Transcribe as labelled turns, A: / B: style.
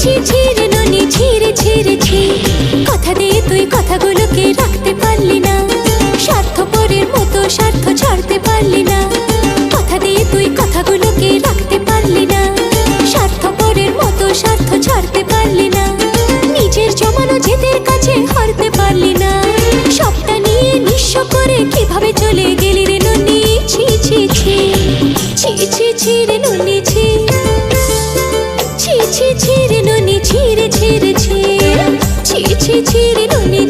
A: ছি ছি রে ননি ছি রে ছি রে ছি। কথা দিয়ে তুই কথাগুলোকে রাখতে পারলি না, স্বার্থপরের মতো স্বার্থ ছাড়তে পারলি না। কথা দিয়ে তুই কথাগুলোকে রাখতে পারলি না, স্বার্থপরের মতো স্বার্থ ছাড়তে পারলি না। নিজের জমানো জেদের কাছে হারতে পারলি না, সবটা নিয়ে নিঃস্ব করে কিভাবে চলে গেলি রে ননি ছি ছি ছি। ছি ছি ছি রে ননি ছি, ছি ছি ছি রে ননি ছি রে ছি রে ছি। ছি ছি ছি রে ননি